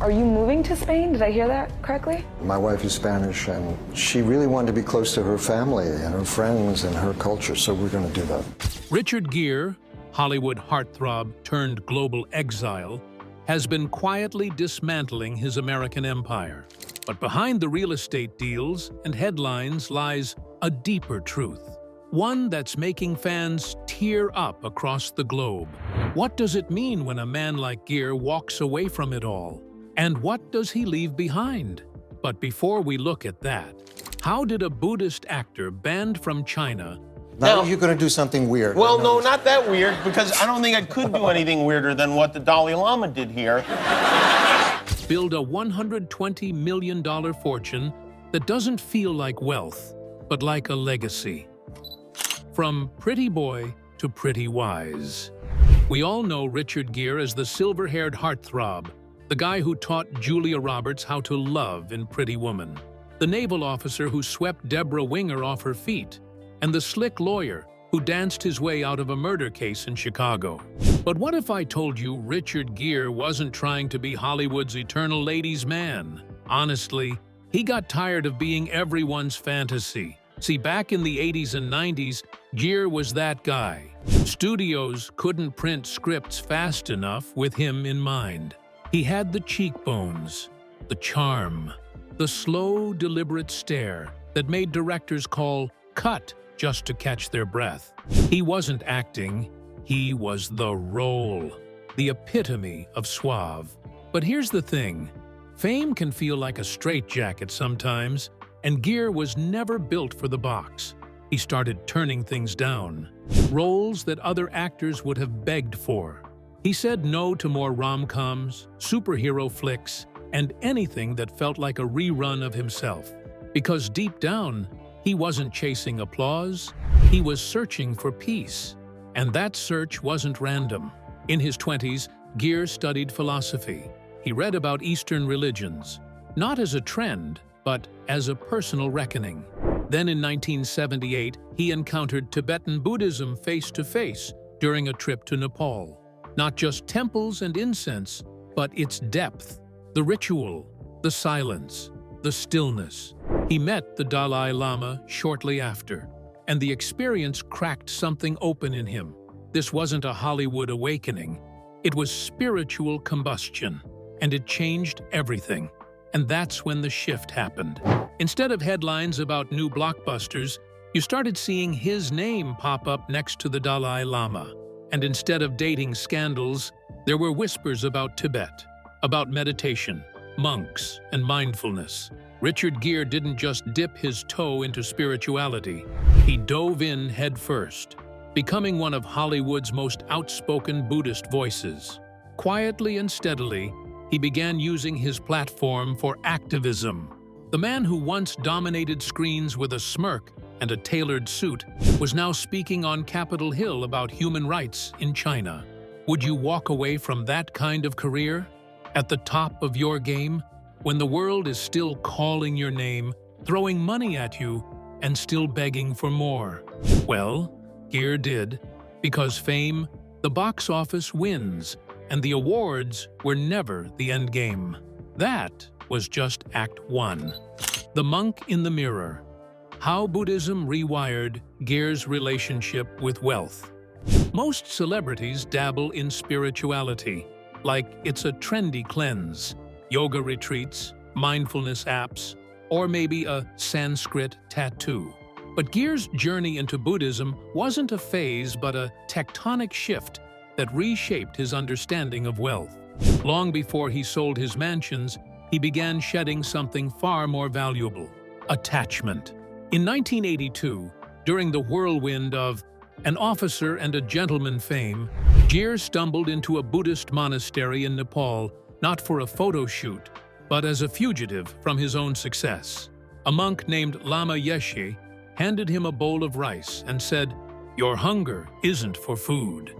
Are you moving to Spain? Did I hear that correctly? My wife is Spanish, and she really wanted to be close to her family and her friends and her culture, so we're going to do that. Richard Gere, Hollywood heartthrob turned global exile, has been quietly dismantling his American empire. But behind the real estate deals and headlines lies a deeper truth, one that's making fans tear up across the globe. What does it mean when a man like Gere walks away from it all? And what does he leave behind? But before we look at that, how did a Buddhist actor banned from China— Now you're going to do something weird. Well, no, not that weird, because I don't think I could do anything weirder than what the Dalai Lama did here. build a $120 million fortune that doesn't feel like wealth, but like a legacy? From pretty boy to pretty wise. We all know Richard Gere as the silver-haired heartthrob, the guy who taught Julia Roberts how to love in Pretty Woman, the naval officer who swept Deborah Winger off her feet, and the slick lawyer who danced his way out of a murder case in Chicago. But what if I told you Richard Gere wasn't trying to be Hollywood's eternal ladies' man? Honestly, he got tired of being everyone's fantasy. See, back in the 80s and 90s, Gere was that guy. Studios couldn't print scripts fast enough with him in mind. He had the cheekbones, the charm, the slow, deliberate stare that made directors call "cut" just to catch their breath. He wasn't acting, he was the role, the epitome of suave. But here's the thing, fame can feel like a straitjacket sometimes, and Gere was never built for the box. He started turning things down, roles that other actors would have begged for. He said no to more rom-coms, superhero flicks, and anything that felt like a rerun of himself. Because deep down, he wasn't chasing applause, he was searching for peace. And that search wasn't random. In his 20s, Gere studied philosophy. He read about Eastern religions, not as a trend, but as a personal reckoning. Then in 1978, he encountered Tibetan Buddhism face-to-face during a trip to Nepal. Not just temples and incense, but its depth, the ritual, the silence, the stillness. He met the Dalai Lama shortly after, and the experience cracked something open in him. This wasn't a Hollywood awakening. It was spiritual combustion, and it changed everything. And that's when the shift happened. Instead of headlines about new blockbusters, you started seeing his name pop up next to the Dalai Lama. And instead of dating scandals, there were whispers about Tibet, about meditation, monks, and mindfulness. Richard Gere didn't just dip his toe into spirituality. He dove in headfirst, becoming one of Hollywood's most outspoken Buddhist voices. Quietly and steadily, he began using his platform for activism. The man who once dominated screens with a smirk and a tailored suit was now speaking on Capitol Hill about human rights in China. Would you walk away from that kind of career? At the top of your game? When the world is still calling your name, throwing money at you, and still begging for more? Well, Gere did, because fame, the box office wins, and the awards were never the end game. That was just Act 1. The Monk in the Mirror. How Buddhism rewired Gere's relationship with wealth. Most celebrities dabble in spirituality, like it's a trendy cleanse, yoga retreats, mindfulness apps, or maybe a Sanskrit tattoo. But Gere's journey into Buddhism wasn't a phase but a tectonic shift that reshaped his understanding of wealth. Long before he sold his mansions, he began shedding something far more valuable: attachment. In 1982, during the whirlwind of an officer and a gentleman fame, Gere stumbled into a Buddhist monastery in Nepal, not for a photo shoot, but as a fugitive from his own success. A monk named Lama Yeshe handed him a bowl of rice and said, "Your hunger isn't for food,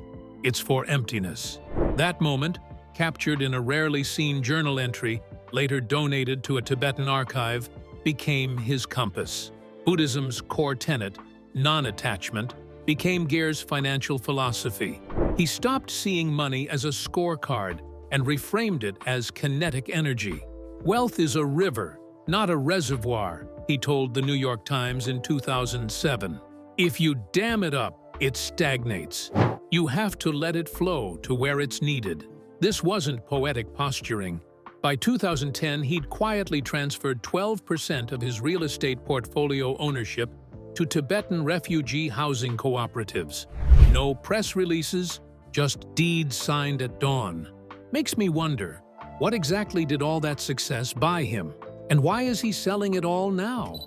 it's for emptiness." That moment, captured in a rarely seen journal entry, later donated to a Tibetan archive, became his compass. Buddhism's core tenet, non-attachment, became Gere's financial philosophy. He stopped seeing money as a scorecard and reframed it as kinetic energy. "Wealth is a river, not a reservoir," he told the New York Times in 2007. "If you dam it up, it stagnates. You have to let it flow to where it's needed." This wasn't poetic posturing. By 2010, he'd quietly transferred 12% of his real estate portfolio ownership to Tibetan refugee housing cooperatives. No press releases, just deeds signed at dawn. Makes me wonder, what exactly did all that success buy him? And why is he selling it all now?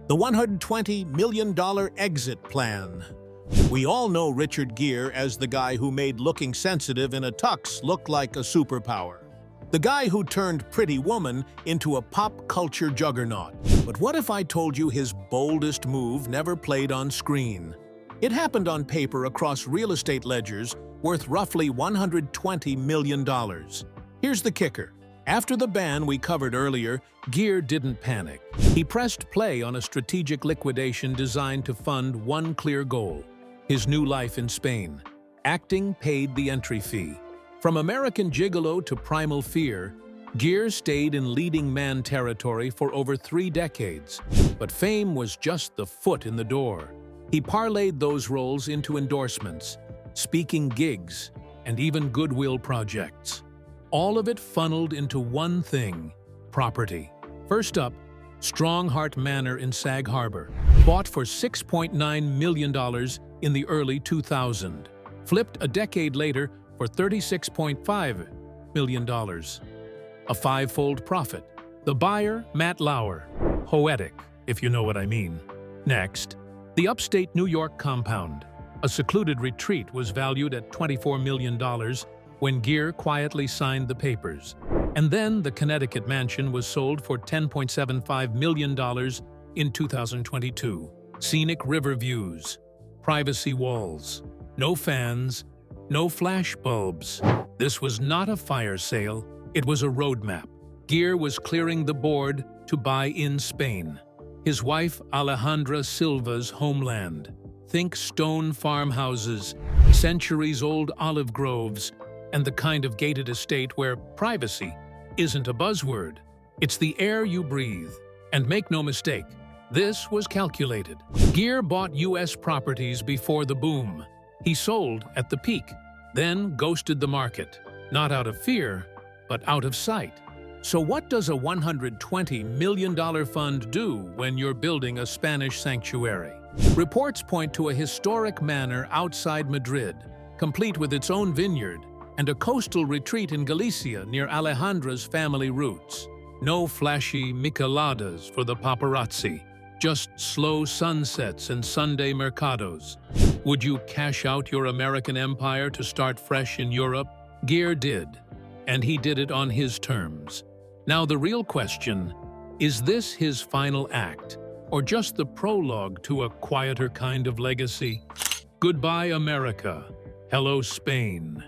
The $120 million exit plan. We all know Richard Gere as the guy who made looking sensitive in a tux look like a superpower. The guy who turned Pretty Woman into a pop culture juggernaut. But what if I told you his boldest move never played on screen? It happened on paper across real estate ledgers worth roughly $120 million. Here's the kicker. After the ban we covered earlier, Gere didn't panic. He pressed play on a strategic liquidation designed to fund one clear goal: his new life in Spain. Acting paid the entry fee. From American Gigolo to Primal Fear, Gere stayed in leading man territory for over 3 decades. But fame was just the foot in the door. He parlayed those roles into endorsements, speaking gigs, and even goodwill projects. All of it funneled into one thing: property. First up, Strongheart Manor in Sag Harbor, bought for $6.9 million in the early 2000s, flipped a decade later for $36.5 million. A 5-fold profit. The buyer, Matt Lauer. Poetic, if you know what I mean. Next, the upstate New York compound. A secluded retreat was valued at $24 million when Gere quietly signed the papers. And then the Connecticut mansion was sold for $10.75 million in 2022. Scenic river views, privacy walls, no fans, no flash bulbs. This was not a fire sale, it was a roadmap. Gere was clearing the board to buy in Spain, his wife Alejandra Silva's homeland. Think stone farmhouses, centuries-old olive groves, and the kind of gated estate where privacy isn't a buzzword. It's the air you breathe. And make no mistake, this was calculated. Gere bought U.S. properties before the boom. He sold at the peak, then ghosted the market, not out of fear, but out of sight. So what does a $120 million fund do when you're building a Spanish sanctuary? Reports point to a historic manor outside Madrid, complete with its own vineyard, and a coastal retreat in Galicia near Alejandra's family roots. No flashy micheladas for the paparazzi, just slow sunsets and Sunday mercados. Would you cash out your American empire to start fresh in Europe? Gere did, and he did it on his terms. Now the real question, is this his final act, or just the prologue to a quieter kind of legacy? Goodbye, America. Hello, Spain.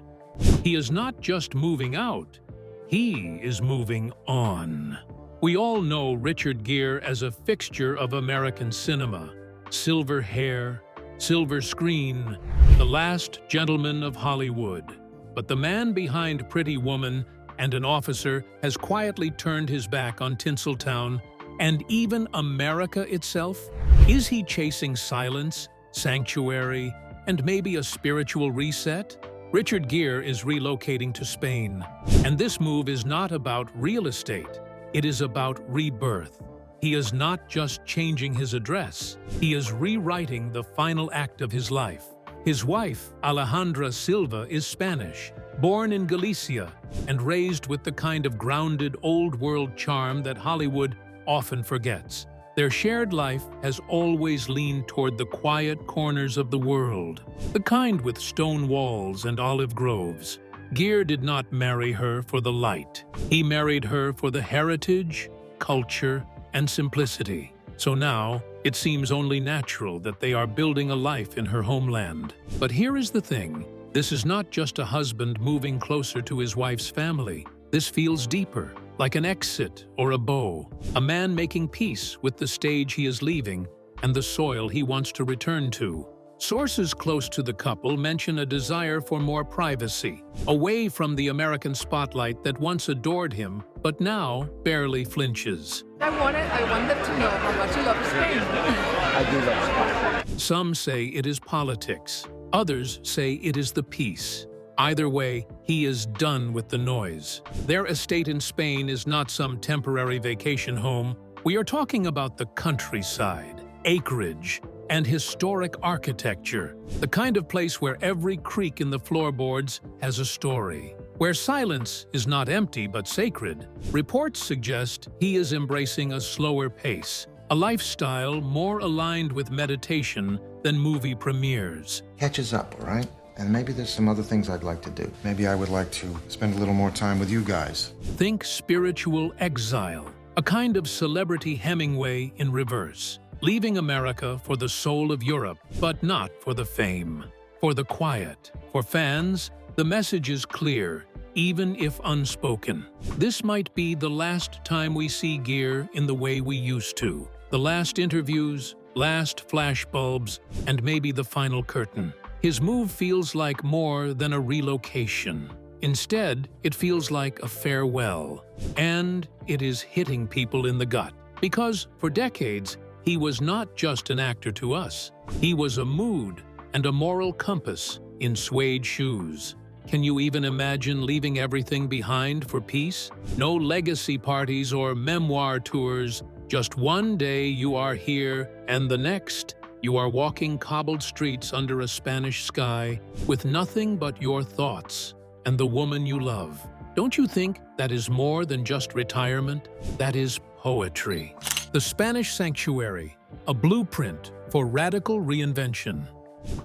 He is not just moving out, he is moving on. We all know Richard Gere as a fixture of American cinema. Silver hair, silver screen, the last gentleman of Hollywood. But the man behind Pretty Woman and An Officer has quietly turned his back on Tinseltown and even America itself. Is he chasing silence, sanctuary, and maybe a spiritual reset? Richard Gere is relocating to Spain, and this move is not about real estate. It is about rebirth. He is not just changing his address, he is rewriting the final act of his life. His wife, Alejandra Silva, is Spanish, born in Galicia, and raised with the kind of grounded old-world charm that Hollywood often forgets. Their shared life has always leaned toward the quiet corners of the world, the kind with stone walls and olive groves. Gere did not marry her for the light. He married her for the heritage, culture, and simplicity. So now, it seems only natural that they are building a life in her homeland. But here is the thing. This is not just a husband moving closer to his wife's family. This feels deeper, like an exit or a bow. A man making peace with the stage he is leaving and the soil he wants to return to. Sources close to the couple mention a desire for more privacy, away from the American spotlight that once adored him, but now barely flinches. I want them to know how much you love Spain. I do love Spain. Some say it is politics. Others say it is the peace. Either way, he is done with the noise. Their estate in Spain is not some temporary vacation home. We are talking about the countryside, acreage, and historic architecture, the kind of place where every creak in the floorboards has a story. Where silence is not empty but sacred, reports suggest he is embracing a slower pace, a lifestyle more aligned with meditation than movie premieres. Catches up, all right? And maybe there's some other things I'd like to do. Maybe I would like to spend a little more time with you guys. Think spiritual exile, a kind of celebrity Hemingway in reverse. Leaving America for the soul of Europe, but not for the fame, for the quiet. For fans, the message is clear, even if unspoken. This might be the last time we see Gere in the way we used to. The last interviews, last flashbulbs, and maybe the final curtain. His move feels like more than a relocation. Instead, it feels like a farewell. And it is hitting people in the gut. Because for decades, he was not just an actor to us. He was a mood and a moral compass in suede shoes. Can you even imagine leaving everything behind for peace? No legacy parties or memoir tours. Just one day you are here, and the next, you are walking cobbled streets under a Spanish sky with nothing but your thoughts and the woman you love. Don't you think that is more than just retirement? That is poetry. The Spanish Sanctuary, a blueprint for radical reinvention.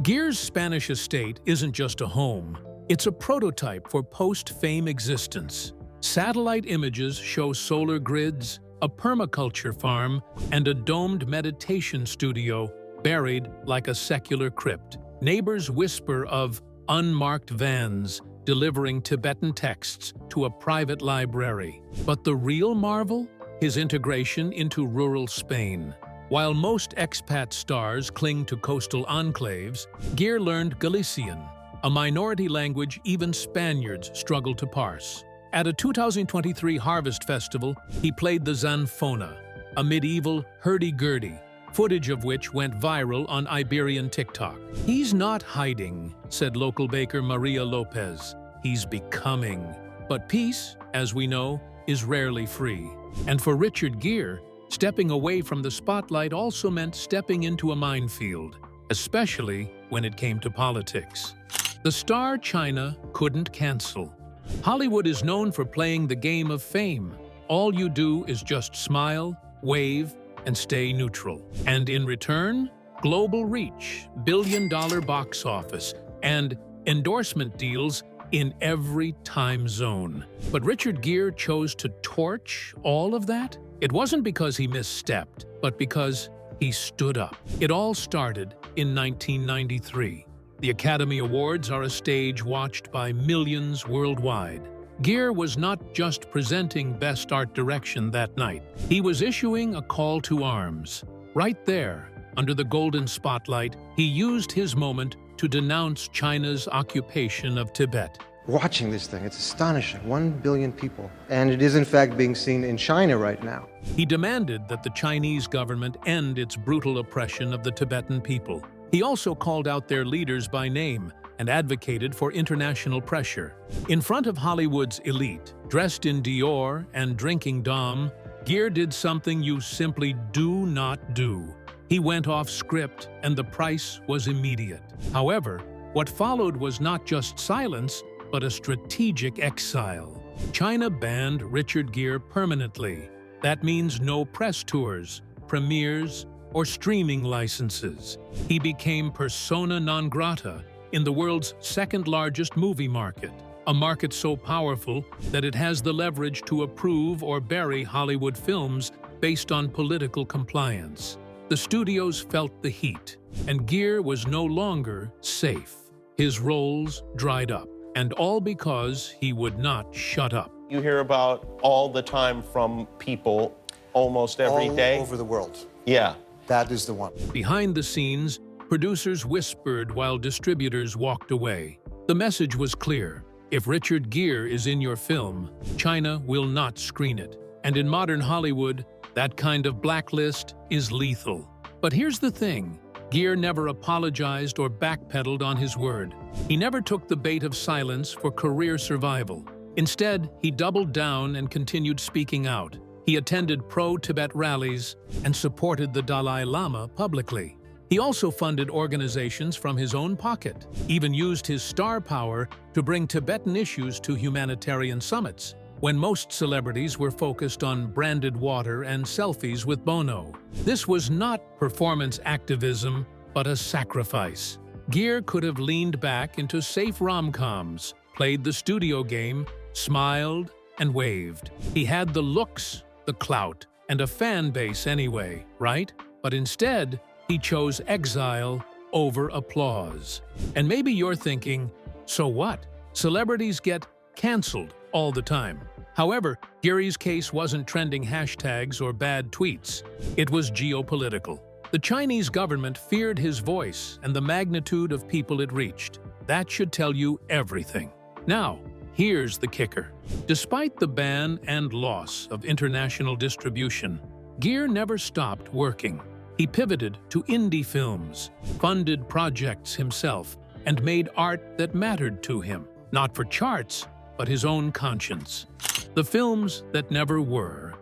Gere's Spanish estate isn't just a home, it's a prototype for post-fame existence. Satellite images show solar grids, a permaculture farm, and a domed meditation studio buried like a secular crypt. Neighbors whisper of unmarked vans delivering Tibetan texts to a private library. But the real marvel? His integration into rural Spain. While most expat stars cling to coastal enclaves, Gere learned Galician, a minority language even Spaniards struggle to parse. At a 2023 Harvest Festival, he played the zanfona, a medieval hurdy-gurdy, footage of which went viral on Iberian TikTok. He's not hiding, said local baker Maria Lopez. He's becoming. But peace, as we know, is rarely free. And for Richard Gere, stepping away from the spotlight also meant stepping into a minefield, especially when it came to politics. The star China couldn't cancel. Hollywood is known for playing the game of fame. All you do is just smile, wave, and stay neutral. And in return, global reach, billion-dollar box office, and endorsement deals in every time zone. But Richard Gere chose to torch all of that? It wasn't because he misstepped, but because he stood up. It all started in 1993. The Academy Awards are a stage watched by millions worldwide. Gere was not just presenting Best Art Direction that night. He was issuing a call to arms. Right there, under the golden spotlight, he used his moment to denounce China's occupation of Tibet. Watching this thing, it's astonishing. 1 billion people. And it is in fact being seen in China right now. He demanded that the Chinese government end its brutal oppression of the Tibetan people. He also called out their leaders by name and advocated for international pressure. In front of Hollywood's elite, dressed in Dior and drinking Dom, Gere did something you simply do not do. He went off script, and the price was immediate. However, what followed was not just silence, but a strategic exile. China banned Richard Gere permanently. That means no press tours, premieres, or streaming licenses. He became persona non grata in the world's second-largest movie market, a market so powerful that it has the leverage to approve or bury Hollywood films based on political compliance. The studios felt the heat, and Gere was no longer safe. His roles dried up, and all because he would not shut up. You hear about all the time from people almost every day. All over the world. Yeah. That is the one. Behind the scenes, Producers whispered while distributors walked away. The message was clear. If Richard Gere is in your film, China will not screen it. And in modern Hollywood, that kind of blacklist is lethal. But here's the thing. Gere never apologized or backpedaled on his word. He never took the bait of silence for career survival. Instead, he doubled down and continued speaking out. He attended pro-Tibet rallies and supported the Dalai Lama publicly. He also funded organizations from his own pocket, even used his star power to bring Tibetan issues to humanitarian summits, when most celebrities were focused on branded water and selfies with Bono. This was not performance activism, but a sacrifice. Gere could have leaned back into safe rom-coms, played the studio game, smiled, and waved. He had the looks, the clout, and a fan base anyway, right? But instead, he chose exile over applause. And maybe you're thinking, so what? Celebrities get canceled all the time. However, Gere's case wasn't trending hashtags or bad tweets. It was geopolitical. The Chinese government feared his voice and the magnitude of people it reached. That should tell you everything. Now, here's the kicker. Despite the ban and loss of international distribution, Gere never stopped working. He pivoted to indie films, funded projects himself, and made art that mattered to him, not for charts, but his own conscience. The films that never were.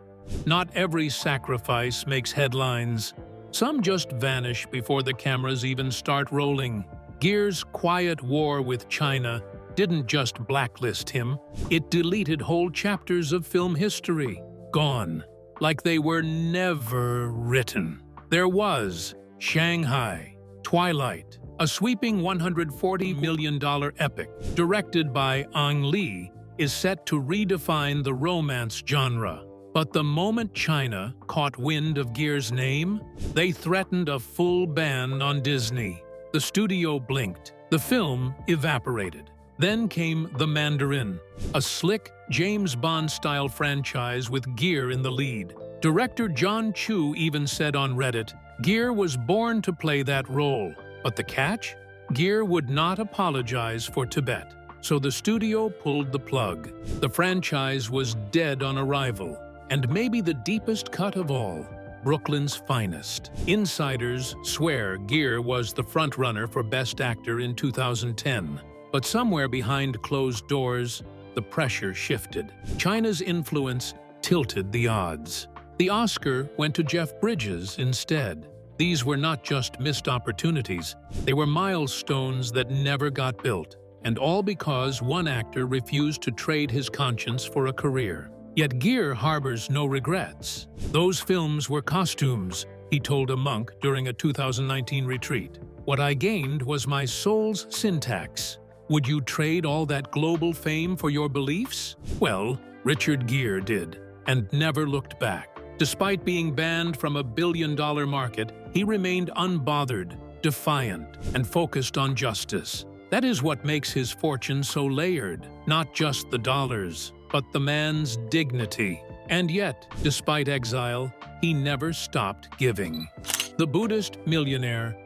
Not every sacrifice makes headlines. Some just vanish before the cameras even start rolling. Gere's quiet war with China didn't just blacklist him, it deleted whole chapters of film history. Gone, like they were never written. There was Shanghai, Twilight, a sweeping $140 million epic, directed by Ang Lee, is set to redefine the romance genre. But the moment China caught wind of Gere's name, they threatened a full ban on Disney. The studio blinked. The film evaporated. Then came The Mandarin, a slick James Bond-style franchise with Gere in the lead. Director John Chu even said on Reddit, Gere was born to play that role. But the catch? Gere would not apologize for Tibet, so the studio pulled the plug. The franchise was dead on arrival, and maybe the deepest cut of all, Brooklyn's finest. Insiders swear Gere was the frontrunner for Best Actor in 2010, but somewhere behind closed doors, the pressure shifted. China's influence tilted the odds. The Oscar went to Jeff Bridges instead. These were not just missed opportunities, they were milestones that never got built, and all because one actor refused to trade his conscience for a career. Yet Gere harbors no regrets. Those films were costumes, he told a monk during a 2019 retreat. What I gained was my soul's syntax. Would you trade all that global fame for your beliefs? Well, Richard Gere did, and never looked back. Despite being banned from a billion-dollar market, he remained unbothered, defiant, and focused on justice. That is what makes his fortune so layered. Not just the dollars, but the man's dignity. And yet, despite exile, he never stopped giving. The Buddhist millionaire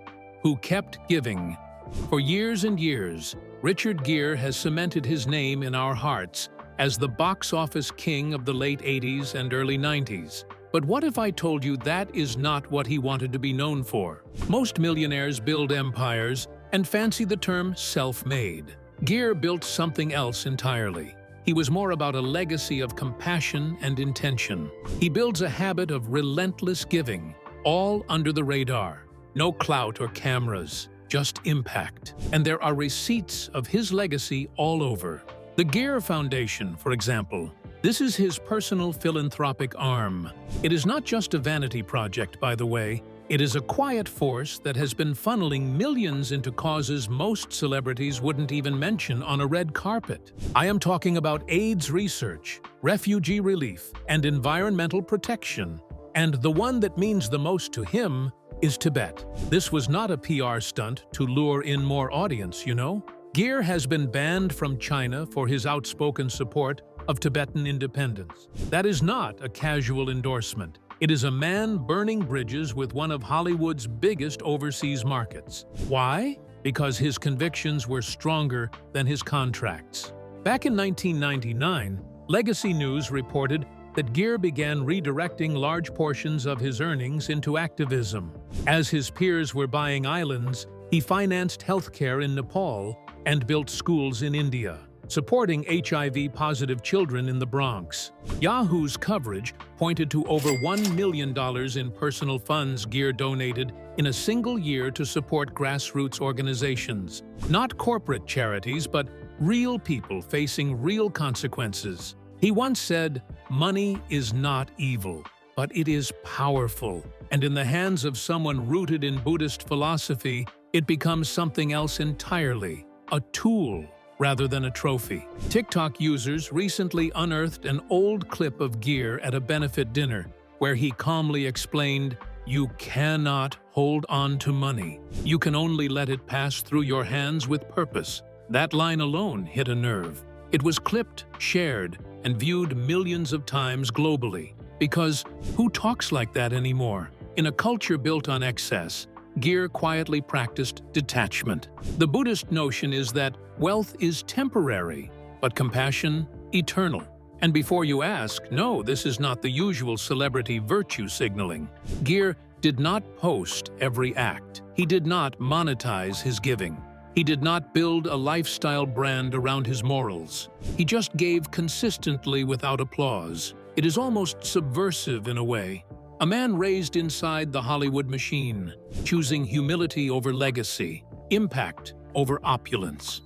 who kept giving. For years and years, Richard Gere has cemented his name in our hearts as the box office king of the late 80s and early 90s. But what if I told you that is not what he wanted to be known for? Most millionaires build empires and fancy the term self-made. Gere built something else entirely. He was more about a legacy of compassion and intention. He builds a habit of relentless giving, all under the radar. No clout or cameras, just impact. And there are receipts of his legacy all over. The Gere Foundation, for example. This is his personal philanthropic arm. It is not just a vanity project, by the way. It is a quiet force that has been funneling millions into causes most celebrities wouldn't even mention on a red carpet. I am talking about AIDS research, refugee relief, and environmental protection. And the one that means the most to him is Tibet. This was not a PR stunt to lure in more audience, you know? Gere has been banned from China for his outspoken support of Tibetan independence. That is not a casual endorsement. It is a man burning bridges with one of Hollywood's biggest overseas markets. Why? Because his convictions were stronger than his contracts. Back in 1999, Legacy News reported that Gere began redirecting large portions of his earnings into activism. As his peers were buying islands, he financed healthcare in Nepal and built schools in India, supporting HIV-positive children in the Bronx. Yahoo's coverage pointed to over $1 million in personal funds Gere donated in a single year to support grassroots organizations. Not corporate charities, but real people facing real consequences. He once said, "Money is not evil, but it is powerful. And in the hands of someone rooted in Buddhist philosophy, it becomes something else entirely, a tool rather than a trophy." TikTok users recently unearthed an old clip of Gere at a benefit dinner, where he calmly explained, "You cannot hold on to money. You can only let it pass through your hands with purpose." That line alone hit a nerve. It was clipped, shared, and viewed millions of times globally. Because who talks like that anymore? In a culture built on excess, Gere quietly practiced detachment. The Buddhist notion is that wealth is temporary, but compassion eternal. And before you ask, no, this is not the usual celebrity virtue signaling. Gere did not post every act. He did not monetize his giving. He did not build a lifestyle brand around his morals. He just gave consistently without applause. It is almost subversive in a way. A man raised inside the Hollywood machine, choosing humility over legacy, impact over opulence.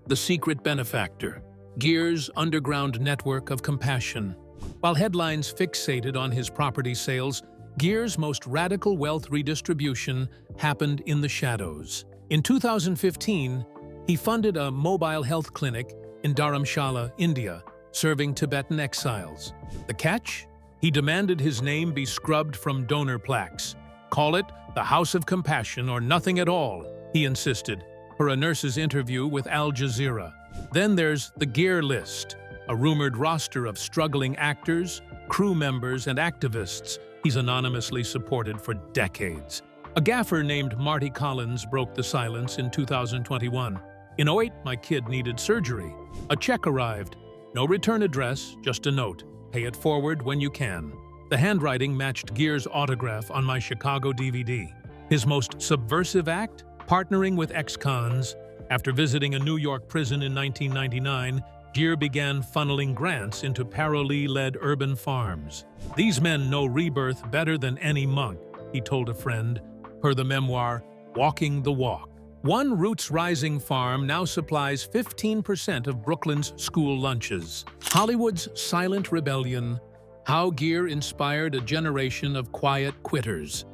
The secret benefactor, Gere's underground network of compassion. While headlines fixated on his property sales, Gere's most radical wealth redistribution happened in the shadows. In 2015, he funded a mobile health clinic in Dharamshala, India, serving Tibetan exiles. The catch? He demanded his name be scrubbed from donor plaques. "Call it the House of Compassion or nothing at all," he insisted, per a nurse's interview with Al Jazeera. Then there's the Gere list, a rumored roster of struggling actors, crew members, and activists he's anonymously supported for decades. A gaffer named Marty Collins broke the silence in 2021. "In '08, my kid needed surgery. A check arrived. No return address, just a note. Pay it forward when you can." The handwriting matched Gere's autograph on my Chicago DVD. His most subversive act? Partnering with ex-cons. After visiting a New York prison in 1999, Gere began funneling grants into Parolee-led urban farms. "These men know rebirth better than any monk," he told a friend, per the memoir, Walking the Walk. One Roots Rising farm now supplies 15% of Brooklyn's school lunches. Hollywood's silent rebellion, how Gere inspired a generation of quiet quitters.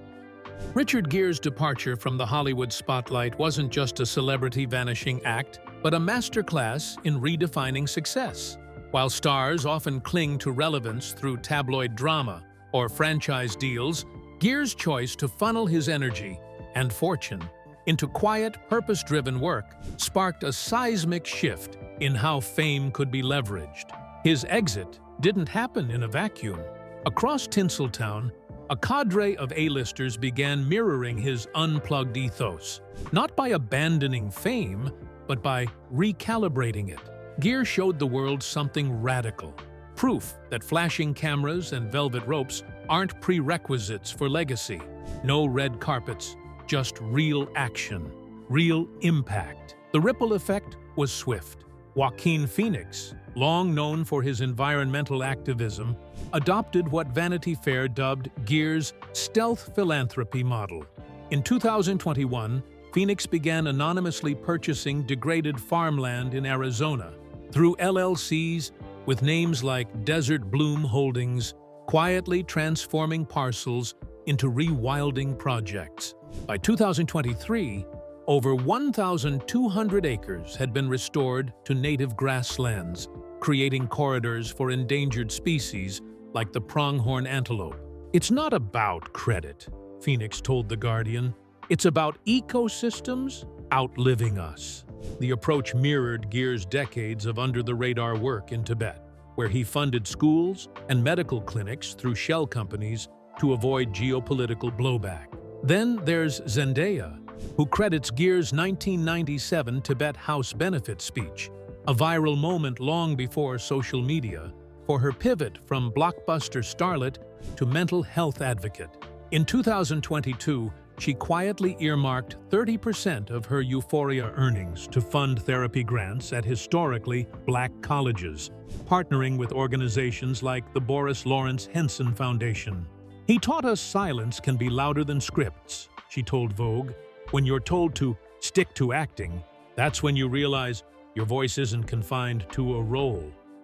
Richard Gere's departure from the Hollywood spotlight wasn't just a celebrity vanishing act, but a masterclass in redefining success. While stars often cling to relevance through tabloid drama or franchise deals, Gere's choice to funnel his energy and fortune into quiet, purpose-driven work sparked a seismic shift in how fame could be leveraged. His exit didn't happen in a vacuum. Across Tinseltown, a cadre of A-listers began mirroring his unplugged ethos, not by abandoning fame, but by recalibrating it. Gere showed the world something radical, proof that flashing cameras and velvet ropes aren't prerequisites for legacy. No red carpets, just real action, real impact. The ripple effect was swift. Joaquin Phoenix, long known for his environmental activism, adopted what Vanity Fair dubbed Gere's stealth philanthropy model. In 2021, Phoenix began anonymously purchasing degraded farmland in Arizona through LLCs with names like Desert Bloom Holdings, quietly transforming parcels into rewilding projects. By 2023, over 1,200 acres had been restored to native grasslands, creating corridors for endangered species like the pronghorn antelope. "It's not about credit," Phoenix told The Guardian. "It's about ecosystems outliving us." The approach mirrored Gere's decades of under-the-radar work in Tibet, where he funded schools and medical clinics through shell companies to avoid geopolitical blowback. Then there's Zendaya, who credits Gere's 1997 Tibet House benefit speech, a viral moment long before social media, for her pivot from blockbuster starlet to mental health advocate. In 2022, she quietly earmarked 30% of her Euphoria earnings to fund therapy grants at historically Black colleges, partnering with organizations like the Boris Lawrence Henson Foundation. "He taught us silence can be louder than scripts," she told Vogue. "When you're told to stick to acting, that's when you realize your voice isn't confined to a role."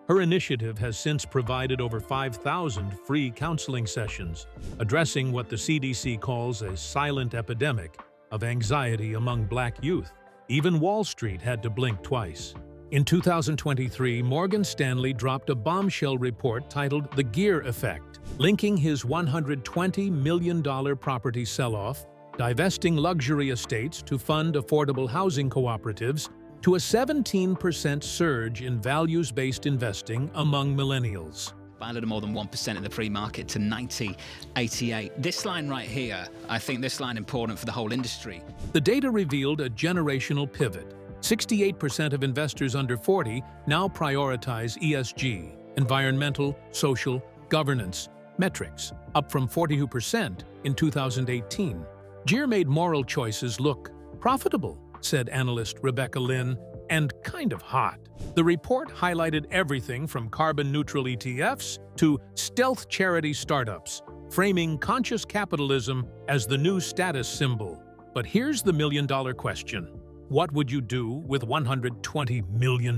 Her initiative has since provided over 5,000 free counseling sessions, addressing what the CDC calls a silent epidemic of anxiety among Black youth. Even Wall Street had to blink twice. In 2023, Morgan Stanley dropped a bombshell report titled The Gere Effect, linking his $120 million property sell-off, divesting luxury estates to fund affordable housing cooperatives, to a 17% surge in values-based investing among millennials. By a little more than 1% in the pre-market to 90.88. This line right here, I think this line important for the whole industry. The data revealed a generational pivot. 68% of investors under 40 now prioritize ESG, environmental, social, governance, metrics, up from 42% in 2018. Gere made moral choices look profitable, said analyst Rebecca Lynn, and kind of hot. The report highlighted everything from carbon-neutral ETFs to stealth charity startups, framing conscious capitalism as the new status symbol. But here's the million-dollar question. What would you do with $120 million?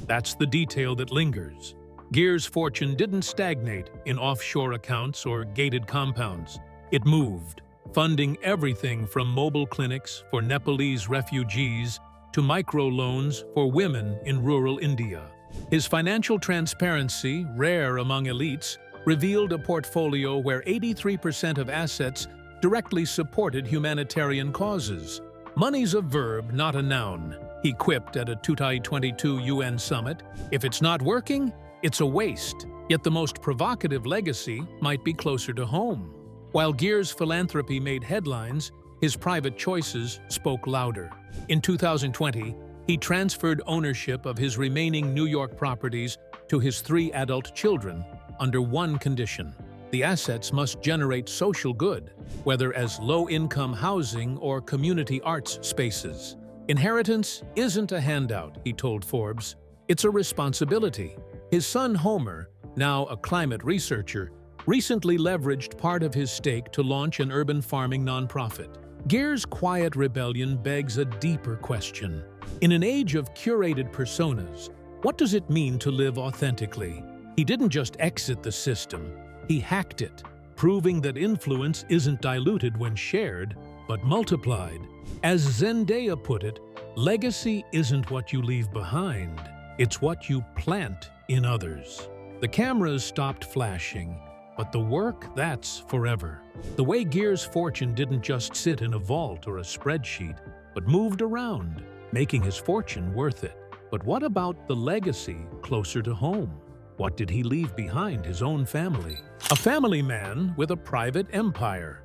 That's the detail that lingers. Gere's fortune didn't stagnate in offshore accounts or gated compounds. It moved, funding everything from mobile clinics for Nepalese refugees to microloans for women in rural India. His financial transparency, rare among elites, revealed a portfolio where 83% of assets directly supported humanitarian causes. "Money's a verb, not a noun," he quipped at a 2022 UN summit. "If it's not working, it's a waste." Yet the most provocative legacy might be closer to home. While Gere's philanthropy made headlines, his private choices spoke louder. In 2020, he transferred ownership of his remaining New York properties to his 3 adult children under one condition: the assets must generate social good, whether as low-income housing or community arts spaces. "Inheritance isn't a handout," he told Forbes. "It's a responsibility." His son Homer, now a climate researcher, recently leveraged part of his stake to launch an urban farming nonprofit. Gere's quiet rebellion begs a deeper question. In an age of curated personas, what does it mean to live authentically? He didn't just exit the system, he hacked it, proving that influence isn't diluted when shared, but multiplied. As Zendaya put it, legacy isn't what you leave behind, it's what you plant in others. The cameras stopped flashing, but the work, that's forever. The way Gere's fortune didn't just sit in a vault or a spreadsheet, but moved around, making his fortune worth it. But what about the legacy closer to home? What did he leave behind his own family? A family man with a private empire.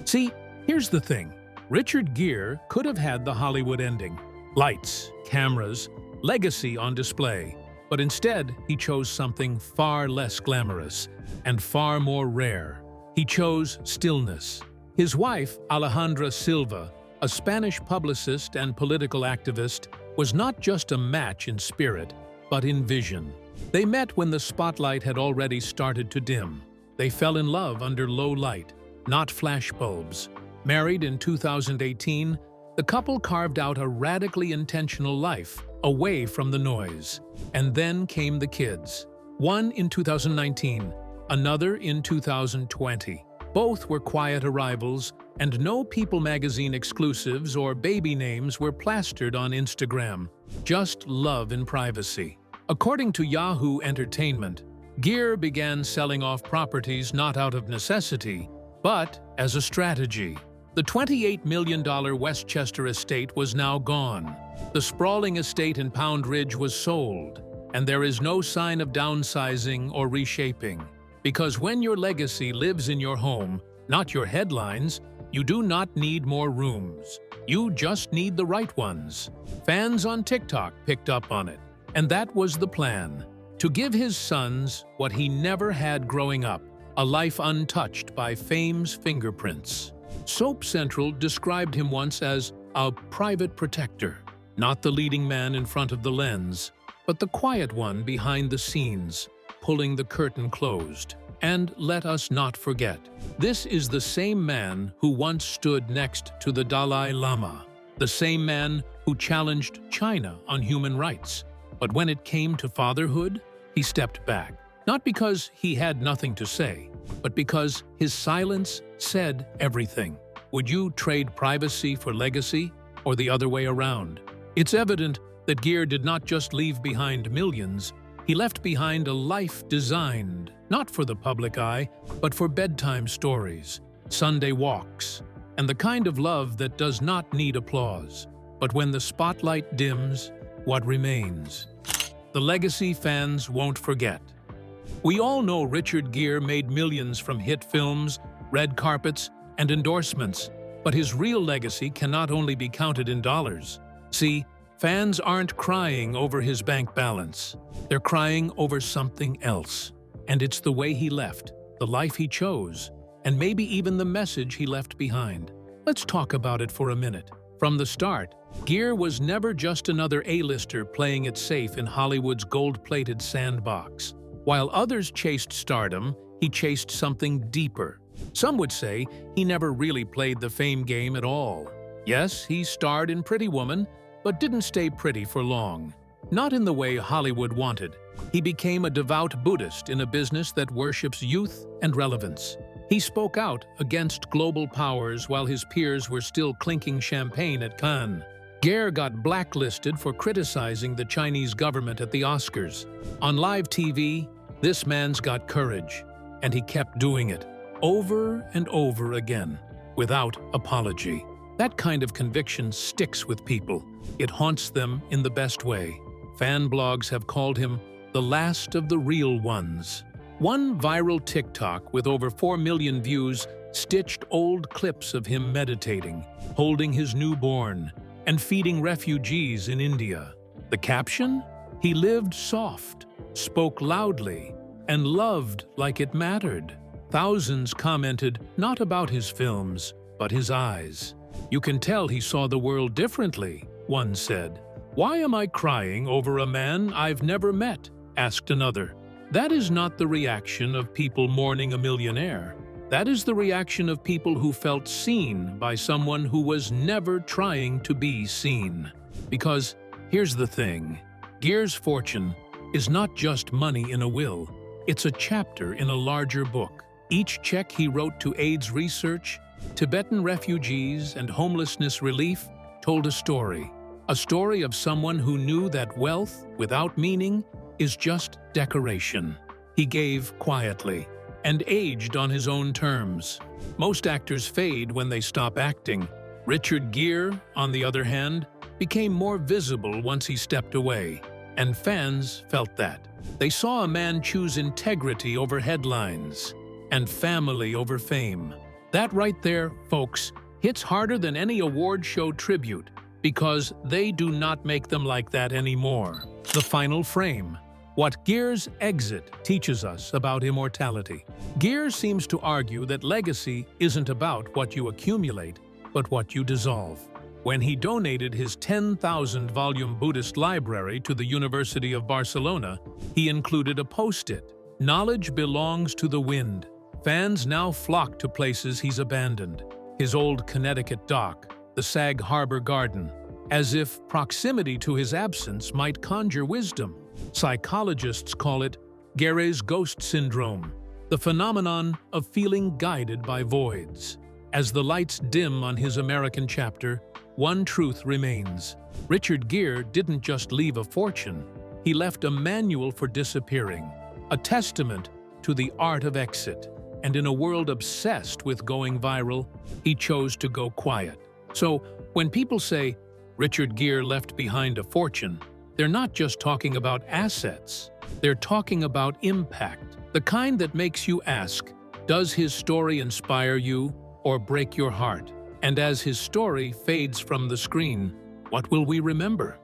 See, here's the thing. Richard Gere could have had the Hollywood ending. Lights, cameras, legacy on display. But instead, he chose something far less glamorous and far more rare. He chose stillness. His wife, Alejandra Silva, a Spanish publicist and political activist, was not just a match in spirit, but in vision. They met when the spotlight had already started to dim. They fell in love under low light, not flashbulbs. Married in 2018, the couple carved out a radically intentional life, away from the noise. And then came the kids. One in 2019, another in 2020. Both were quiet arrivals, and no People magazine exclusives or baby names were plastered on Instagram. Just love in privacy. According to Yahoo Entertainment, Gere began selling off properties not out of necessity, but as a strategy. The $28 million Westchester estate was now gone. The sprawling estate in Pound Ridge was sold, and there is no sign of downsizing or reshaping. Because when your legacy lives in your home, not your headlines, you do not need more rooms. You just need the right ones. Fans on TikTok picked up on it, and that was the plan. To give his sons what he never had growing up, a life untouched by fame's fingerprints. Soap Central described him once as a private protector, not the leading man in front of the lens, but the quiet one behind the scenes, pulling the curtain closed. And let us not forget, this is the same man who once stood next to the Dalai Lama, the same man who challenged China on human rights. But when it came to fatherhood, he stepped back, not because he had nothing to say, but because his silence said everything. Would you trade privacy for legacy, or the other way around? It's evident that Gere did not just leave behind millions, he left behind a life designed, not for the public eye, but for bedtime stories, Sunday walks, and the kind of love that does not need applause. But when the spotlight dims, what remains? The legacy fans won't forget. We all know Richard Gere made millions from hit films, red carpets, and endorsements, but his real legacy cannot only be counted in dollars. See, fans aren't crying over his bank balance. They're crying over something else. And it's the way he left, the life he chose, and maybe even the message he left behind. Let's talk about it for a minute. From the start, Gere was never just another A-lister playing it safe in Hollywood's gold-plated sandbox. While others chased stardom, he chased something deeper. Some would say he never really played the fame game at all. Yes, he starred in Pretty Woman, but didn't stay pretty for long. Not in the way Hollywood wanted. He became a devout Buddhist in a business that worships youth and relevance. He spoke out against global powers while his peers were still clinking champagne at Cannes. Gere got blacklisted for criticizing the Chinese government at the Oscars. On live TV, this man's got courage, and he kept doing it, over and over again, without apology. That kind of conviction sticks with people. It haunts them in the best way. Fan blogs have called him the last of the real ones. One viral TikTok with over 4 million views stitched old clips of him meditating, holding his newborn, and feeding refugees in India. The caption? He lived soft, spoke loudly, and loved like it mattered. Thousands commented not about his films, but his eyes. You can tell he saw the world differently, one said. "Why am I crying over a man I've never met?" asked another. That is not the reaction of people mourning a millionaire. That is the reaction of people who felt seen by someone who was never trying to be seen. Because here's the thing, Gere's fortune is not just money in a will, it's a chapter in a larger book. Each check he wrote to AIDS research, Tibetan refugees, and homelessness relief told a story of someone who knew that wealth without meaning is just decoration. He gave quietly and aged on his own terms. Most actors fade when they stop acting. Richard Gere, on the other hand, became more visible once he stepped away, and fans felt that. They saw a man choose integrity over headlines and family over fame. That right there, folks, hits harder than any award show tribute, because they do not make them like that anymore. The final frame. What Gere's exit teaches us about immortality. Gere seems to argue that legacy isn't about what you accumulate, but what you dissolve. When he donated his 10,000-volume Buddhist library to the University of Barcelona, he included a post-it. Knowledge belongs to the wind. Fans now flock to places he's abandoned. His old Connecticut dock, the Sag Harbor Garden, as if proximity to his absence might conjure wisdom. Psychologists call it Gere's ghost syndrome, the phenomenon of feeling guided by voids. As the lights dim on his American chapter, one truth remains. Richard Gere didn't just leave a fortune, he left a manual for disappearing, a testament to the art of exit. And in a world obsessed with going viral, he chose to go quiet. So, when people say, Richard Gere left behind a fortune, they're not just talking about assets, they're talking about impact, The kind that makes you ask, does his story inspire you or break your heart? And as his story fades from the screen, what will we remember?